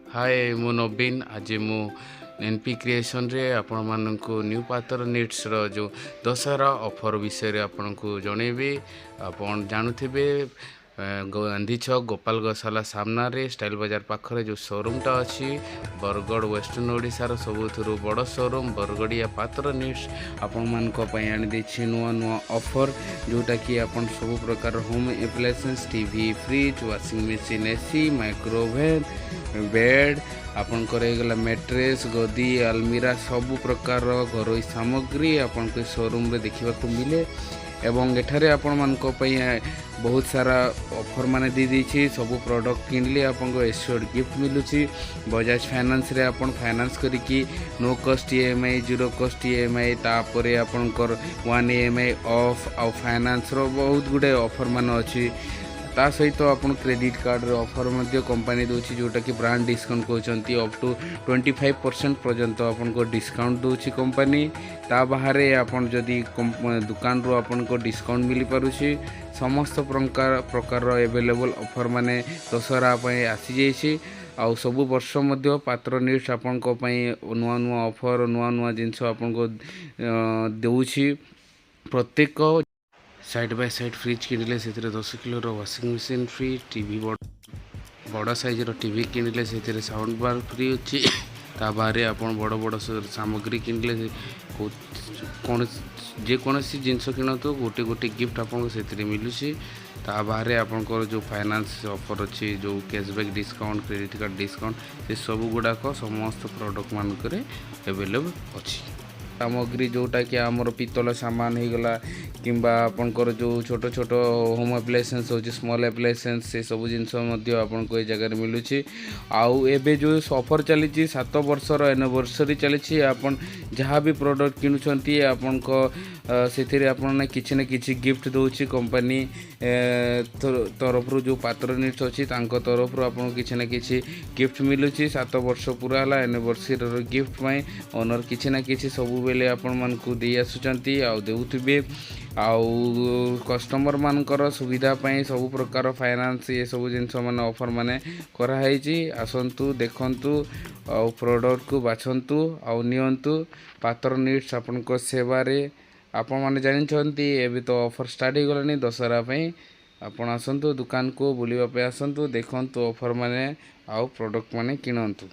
हाय मु नवीन आज मु एनपी क्रिएशन रे आपण मानक न्यू पात्र नीड्स रो जो दशहरा ऑफर विषय रे आपण को जणेबी आपण जानुथिबे गांधी छक गोपाल गौशाला सामना रे स्टाइल बाजार पाखरे जो शोरूम टा अच्छी बरगड़ वेस्टर्न ओडिशार सबुठु बड़ शोरूम बरगड़िया पात्र नीड्स आपण मानक पई आनी देछि नुआ नुआ ऑफर जोटा कि आपण सब प्रकार home appliances TV fridge washing machine AC microwave bed आपणकर गला मैट्रेस गदी अलमीरा सबु प्रकार घरोई सामग्री आपण के शोरूम रे देखा मिले एवं एठारे आपण मानक पई बहुत सारा ऑफर माने दी दी सब प्रोडक्ट किनले आपन को एश्योर्ड गिफ्ट मिलुची बजाज फाइनेंस रे आपण फाइनेंस करिकी no cost EMI zero cost EMI तापरे आपनकर 1 ईएमआई ऑफ आ फाइनेंस रो बहुत गुडे ऑफर मान अछि ता सहित आपन क्रेडिट कार्ड रे ऑफर मध्ये कंपनी दोछि जोटा कि ब्रांड डिस्काउंट कहउचंती अप टू 25% पर्यंत आपन को डिस्काउंट दोछि कंपनी ता बाहरे आपन जदी दुकान रो आपन को डिस्काउंट मिली पारुछि समस्त प्रकार अवेलेबल ऑफर माने दशहरा पई आसी जाइछि आउ सब वर्ष मध्य पात्र नीड्स आपन को पई नुआ नुआ ऑफर नुआ नुआ जिंस आपन को देउछि प्रत्येक साइड बाय साइड फ्रिज किनिले से 10 किलो रो वाशिंग मशीन फ्री टीवी बड़ा साइज रो टीवी किनिले से साउंड बार फ्री अच्छी ता बारे आपण बड़ बड़ सामग्री किनिले कौन जेकोसी जिनस किणतु गोटे गोटे गिफ्ट आपको से मिलूसी ता बाहर आपंकर जो फाइनेंस ऑफर अच्छी जो cashback discount credit card discount से सब गुड़ाक समस्त प्रोडक्ट मानक एवेलेबल अच्छी सामग्री जोटा कि आमर पितल सामान हो गला किंबा आपनकर जो छोट छोट होम एप्लायंसेस होची स्मॉल एप्लायंसेस से सब जिनस आपको ये जगह मिलूची आउ एबे जो ऑफर चली 7 वर्षर एनिवर्सरी चली आपन जहाँ भी प्रोडक्ट किणुचंती आपन को से आपन किछि न किछि गिफ्ट दोची कंपनी तरफ जो पात्र नीड्स अच्छी तरफ आपन किछि न किछि गिफ्ट मिलूची 7 वर्ष पूरा हला एनिवर्सरी गिफ्ट में ओनर किछि न किछि सब बेले आपण मानकु दे आसुचंती आ देउथिबे आउ कस्टमर मानकर सुविधा पई सब प्रकार फाइनेंस ये सब जिनस माने ऑफर माने करा हैची आसंतु देखंतु आ प्रोडक्ट को बाछंतु आ नियंतु पात्र नीड्स आपण को सेवा रे आपण माने जानिछंती एबे तो ऑफर स्टार्ट हो गलानी दशहरा पई आपण आसंतु दुकान को बुलिबा पे आसंतु देखंतु ऑफर माने आ प्रोडक्ट माने किनंतु।